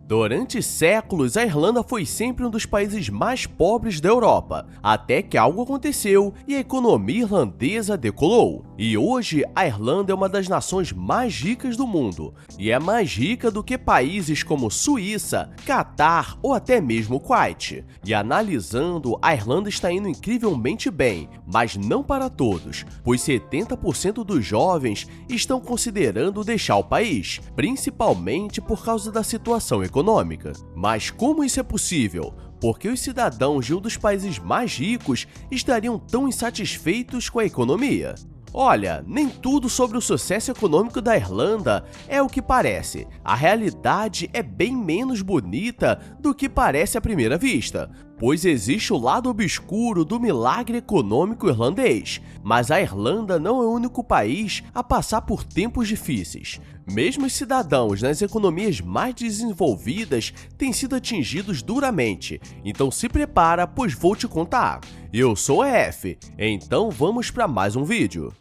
Durante séculos, a Irlanda foi sempre um dos países mais pobres da Europa, até que algo aconteceu e a economia irlandesa decolou. E hoje, a Irlanda é uma das nações mais ricas do mundo, e é mais rica do que países como Suíça, Catar ou até mesmo Kuwait. E analisando, a Irlanda está indo incrivelmente bem, mas não para todos, pois 70% dos jovens estão considerando deixar o país, principalmente por causa da situação econômica. Mas como isso é possível? Porque os cidadãos de um dos países mais ricos estariam tão insatisfeitos com a economia? Olha, nem tudo sobre o sucesso econômico da Irlanda é o que parece. A realidade é bem menos bonita do que parece à primeira vista, pois existe o lado obscuro do milagre econômico irlandês. Mas a Irlanda não é o único país a passar por tempos difíceis. Mesmo os cidadãos nas economias mais desenvolvidas têm sido atingidos duramente, então se prepara, pois vou te contar. Eu sou a F, então vamos para mais um vídeo.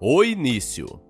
O início.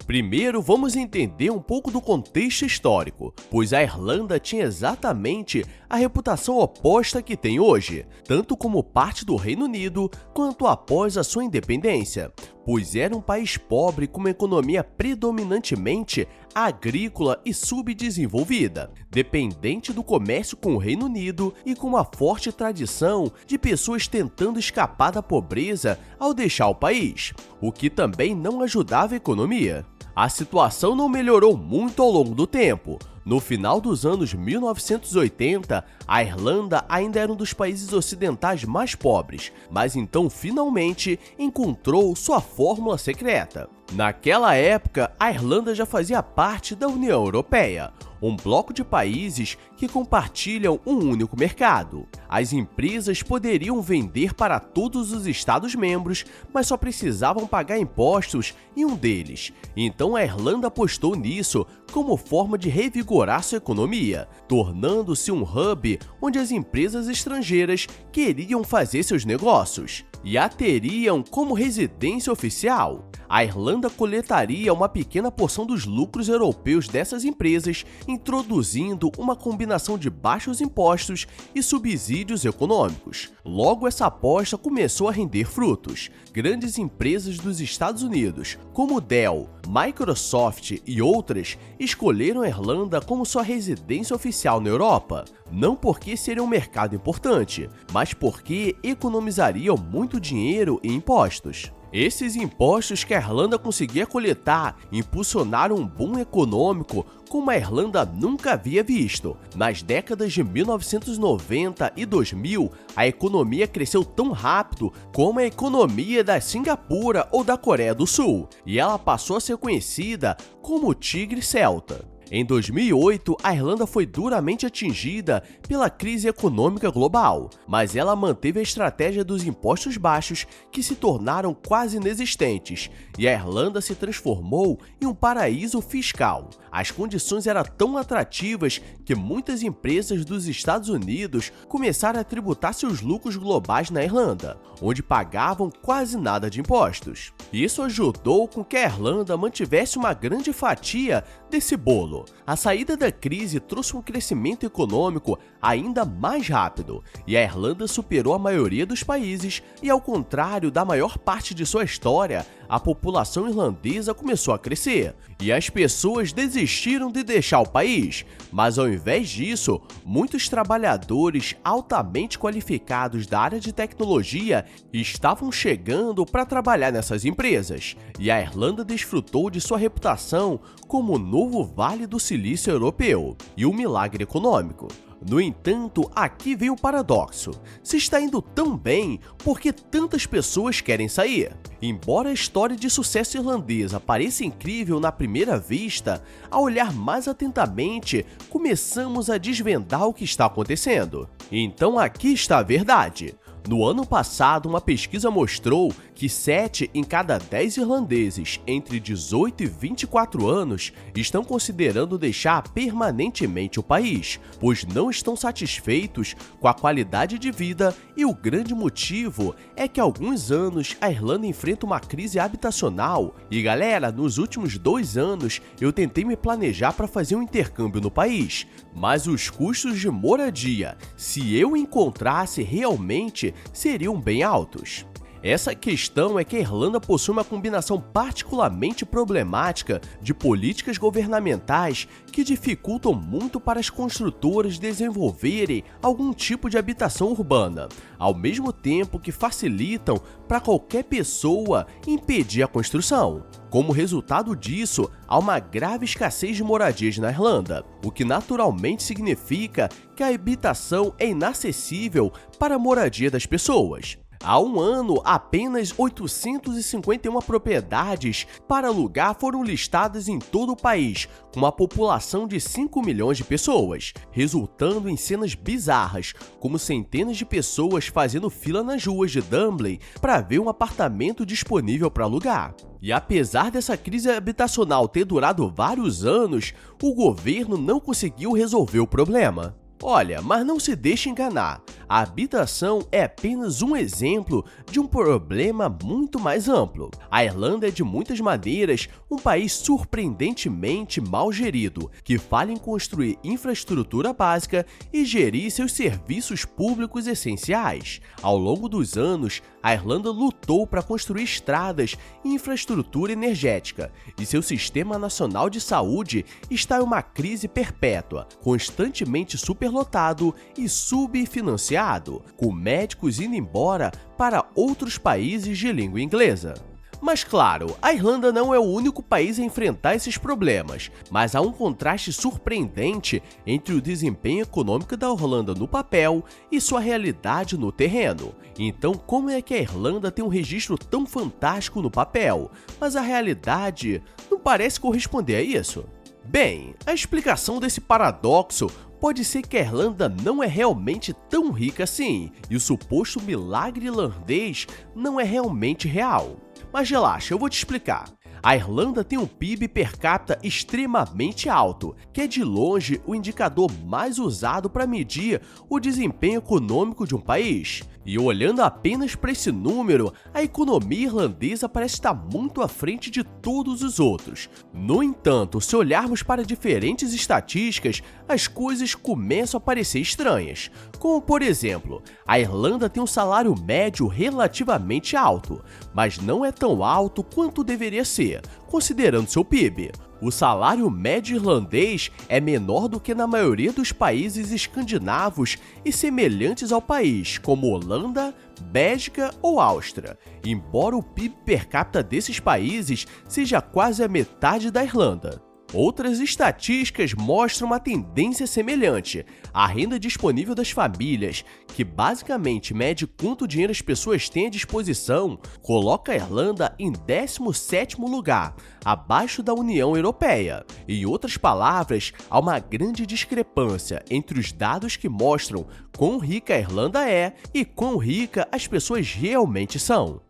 Primeiro, vamos entender um pouco do contexto histórico, pois a Irlanda tinha exatamente a reputação oposta que tem hoje, tanto como parte do Reino Unido, quanto após a sua independência, pois era um país pobre com uma economia predominantemente agrícola e subdesenvolvida, dependente do comércio com o Reino Unido e com uma forte tradição de pessoas tentando escapar da pobreza ao deixar o país, o que também não ajudava a economia. A situação não melhorou muito ao longo do tempo. No final dos anos 1980, a Irlanda ainda era um dos países ocidentais mais pobres, mas então finalmente encontrou sua fórmula secreta. Naquela época, a Irlanda já fazia parte da União Europeia, um bloco de países que compartilham um único mercado. As empresas poderiam vender para todos os Estados-membros, mas só precisavam pagar impostos em um deles. Então a Irlanda apostou nisso como forma de revigorar sua economia, tornando-se um hub onde as empresas estrangeiras queriam fazer seus negócios e a teriam como residência oficial. A Irlanda coletaria uma pequena porção dos lucros europeus dessas empresas, introduzindo uma combinação de baixos impostos e subsídios econômicos. Logo, essa aposta começou a render frutos. Grandes empresas dos Estados Unidos, como Dell, Microsoft e outras, escolheram a Irlanda como sua residência oficial na Europa, não porque seria um mercado importante, mas porque economizariam muito dinheiro em impostos. Esses impostos que a Irlanda conseguia coletar impulsionaram um boom econômico como a Irlanda nunca havia visto. Nas décadas de 1990 e 2000, a economia cresceu tão rápido como a economia da Singapura ou da Coreia do Sul, e ela passou a ser conhecida como o Tigre Celta. Em 2008, a Irlanda foi duramente atingida pela crise econômica global, mas ela manteve a estratégia dos impostos baixos, que se tornaram quase inexistentes, e a Irlanda se transformou em um paraíso fiscal. As condições eram tão atrativas que muitas empresas dos Estados Unidos começaram a tributar seus lucros globais na Irlanda, onde pagavam quase nada de impostos. Isso ajudou com que a Irlanda mantivesse uma grande fatia desse bolo. A saída da crise trouxe um crescimento econômico ainda mais rápido, e a Irlanda superou a maioria dos países e, ao contrário da maior parte de sua história, a população irlandesa começou a crescer, e as pessoas desistiram de deixar o país, mas ao invés disso, muitos trabalhadores altamente qualificados da área de tecnologia estavam chegando para trabalhar nessas empresas, e a Irlanda desfrutou de sua reputação como o novo Vale do Silício europeu e o milagre econômico. No entanto, aqui vem o paradoxo. Se está indo tão bem, por que tantas pessoas querem sair? Embora a história de sucesso irlandesa pareça incrível na primeira vista, ao olhar mais atentamente, começamos a desvendar o que está acontecendo. Então aqui está a verdade. No ano passado, uma pesquisa mostrou que 7 em cada 10 irlandeses entre 18 e 24 anos estão considerando deixar permanentemente o país, pois não estão satisfeitos com a qualidade de vida, e o grande motivo é que há alguns anos a Irlanda enfrenta uma crise habitacional. E galera, nos últimos 2 anos eu tentei me planejar para fazer um intercâmbio no país, mas os custos de moradia, se eu encontrasse realmente, seriam bem altos. Essa questão é que a Irlanda possui uma combinação particularmente problemática de políticas governamentais que dificultam muito para as construtoras desenvolverem algum tipo de habitação urbana, ao mesmo tempo que facilitam para qualquer pessoa impedir a construção. Como resultado disso, há uma grave escassez de moradias na Irlanda, o que naturalmente significa que a habitação é inacessível para a moradia das pessoas. Há um ano, apenas 851 propriedades para alugar foram listadas em todo o país, com uma população de 5 milhões de pessoas, resultando em cenas bizarras, como centenas de pessoas fazendo fila nas ruas de Dublin para ver um apartamento disponível para alugar. E apesar dessa crise habitacional ter durado vários anos, o governo não conseguiu resolver o problema. Olha, mas não se deixe enganar, a habitação é apenas um exemplo de um problema muito mais amplo. A Irlanda é de muitas maneiras um país surpreendentemente mal gerido, que falha em construir infraestrutura básica e gerir seus serviços públicos essenciais. Ao longo dos anos, a Irlanda lutou para construir estradas e infraestrutura energética, e seu sistema nacional de saúde está em uma crise perpétua, constantemente superlotado e subfinanciado, com médicos indo embora para outros países de língua inglesa. Mas claro, a Irlanda não é o único país a enfrentar esses problemas, mas há um contraste surpreendente entre o desempenho econômico da Irlanda no papel e sua realidade no terreno. Então, como é que a Irlanda tem um registro tão fantástico no papel, mas a realidade não parece corresponder a isso? Bem, a explicação desse paradoxo pode ser que a Irlanda não é realmente tão rica assim, e o suposto milagre irlandês não é realmente real. Mas relaxa, eu vou te explicar. A Irlanda tem um PIB per capita extremamente alto, que é de longe o indicador mais usado para medir o desempenho econômico de um país. E olhando apenas para esse número, a economia irlandesa parece estar muito à frente de todos os outros. No entanto, se olharmos para diferentes estatísticas, as coisas começam a parecer estranhas. Como por exemplo, a Irlanda tem um salário médio relativamente alto, mas não é tão alto quanto deveria ser, considerando seu PIB. O salário médio irlandês é menor do que na maioria dos países escandinavos e semelhantes ao país, como Holanda, Bélgica ou Áustria, embora o PIB per capita desses países seja quase a metade da Irlanda. Outras estatísticas mostram uma tendência semelhante. A renda disponível das famílias, que basicamente mede quanto dinheiro as pessoas têm à disposição, coloca a Irlanda em 17º lugar, abaixo da União Europeia. Em outras palavras, há uma grande discrepância entre os dados que mostram quão rica a Irlanda é e quão rica as pessoas realmente são.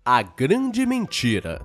A grande mentira.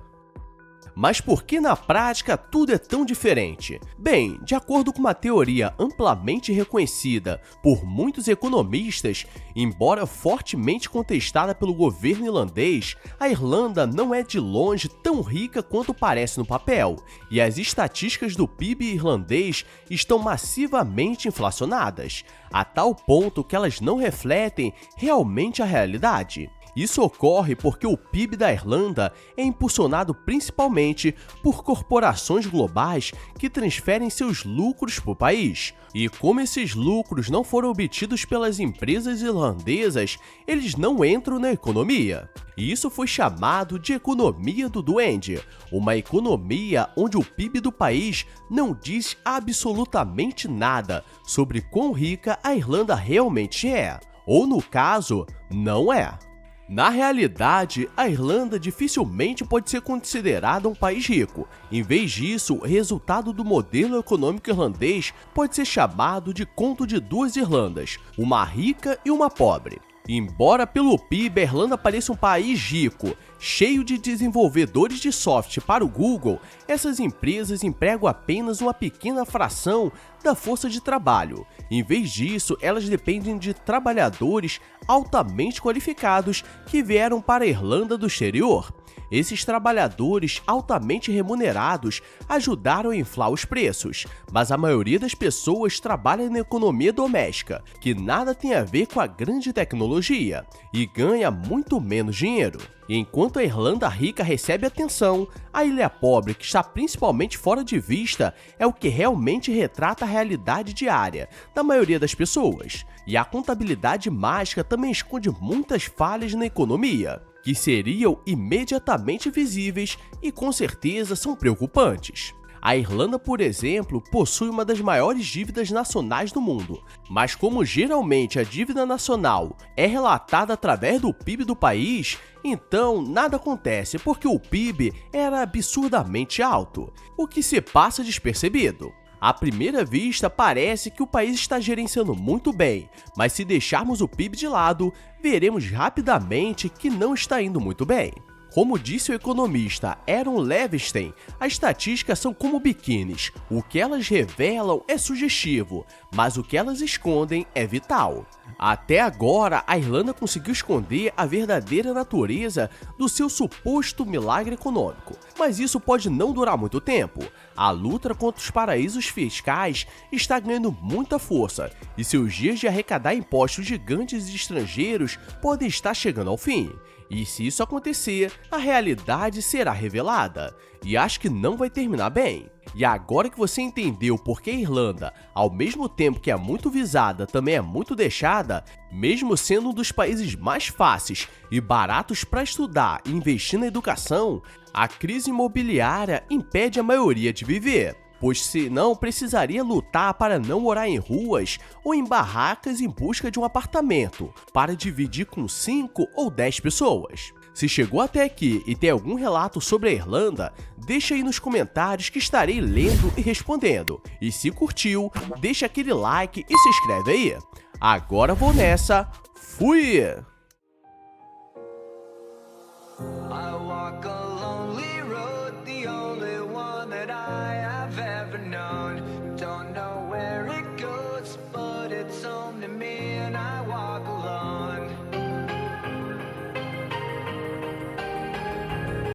Mas por que na prática tudo é tão diferente? Bem, de acordo com uma teoria amplamente reconhecida por muitos economistas, embora fortemente contestada pelo governo irlandês, a Irlanda não é de longe tão rica quanto parece no papel, e as estatísticas do PIB irlandês estão massivamente inflacionadas, a tal ponto que elas não refletem realmente a realidade. Isso ocorre porque o PIB da Irlanda é impulsionado principalmente por corporações globais que transferem seus lucros para o país. E como esses lucros não foram obtidos pelas empresas irlandesas, eles não entram na economia. E isso foi chamado de economia do duende, uma economia onde o PIB do país não diz absolutamente nada sobre quão rica a Irlanda realmente é, ou no caso, não é. Na realidade, a Irlanda dificilmente pode ser considerada um país rico. Em vez disso, o resultado do modelo econômico irlandês pode ser chamado de conto de duas Irlandas, uma rica e uma pobre. Embora pelo PIB a Irlanda pareça um país rico, cheio de desenvolvedores de software para o Google, essas empresas empregam apenas uma pequena fração da força de trabalho. Em vez disso, elas dependem de trabalhadores altamente qualificados que vieram para a Irlanda do exterior. Esses trabalhadores altamente remunerados ajudaram a inflar os preços, mas a maioria das pessoas trabalha na economia doméstica, que nada tem a ver com a grande tecnologia, e ganha muito menos dinheiro. E enquanto a Irlanda rica recebe atenção, a ilha pobre, que está principalmente fora de vista, é o que realmente retrata a realidade diária da maioria das pessoas. E a contabilidade mágica também esconde muitas falhas na economia, que seriam imediatamente visíveis e com certeza são preocupantes. A Irlanda, por exemplo, possui uma das maiores dívidas nacionais do mundo, mas como geralmente a dívida nacional é relatada através do PIB do país, então nada acontece porque o PIB era absurdamente alto, o que se passa despercebido. À primeira vista, parece que o país está gerenciando muito bem, mas se deixarmos o PIB de lado, veremos rapidamente que não está indo muito bem. Como disse o economista Aaron Levinstein, as estatísticas são como biquínis. O que elas revelam é sugestivo, mas o que elas escondem é vital. Até agora, a Irlanda conseguiu esconder a verdadeira natureza do seu suposto milagre econômico, mas isso pode não durar muito tempo. A luta contra os paraísos fiscais está ganhando muita força, e seus dias de arrecadar impostos gigantes e estrangeiros podem estar chegando ao fim. E se isso acontecer, a realidade será revelada. E acho que não vai terminar bem. E agora que você entendeu por que a Irlanda, ao mesmo tempo que é muito visada, também é muito deixada, mesmo sendo um dos países mais fáceis e baratos para estudar e investir na educação, a crise imobiliária impede a maioria de viver, pois senão precisaria lutar para não morar em ruas ou em barracas em busca de um apartamento, para dividir com 5 ou 10 pessoas. Se chegou até aqui e tem algum relato sobre a Irlanda, deixa aí nos comentários que estarei lendo e respondendo. E se curtiu, deixa aquele like e se inscreve aí. Agora vou nessa, fui!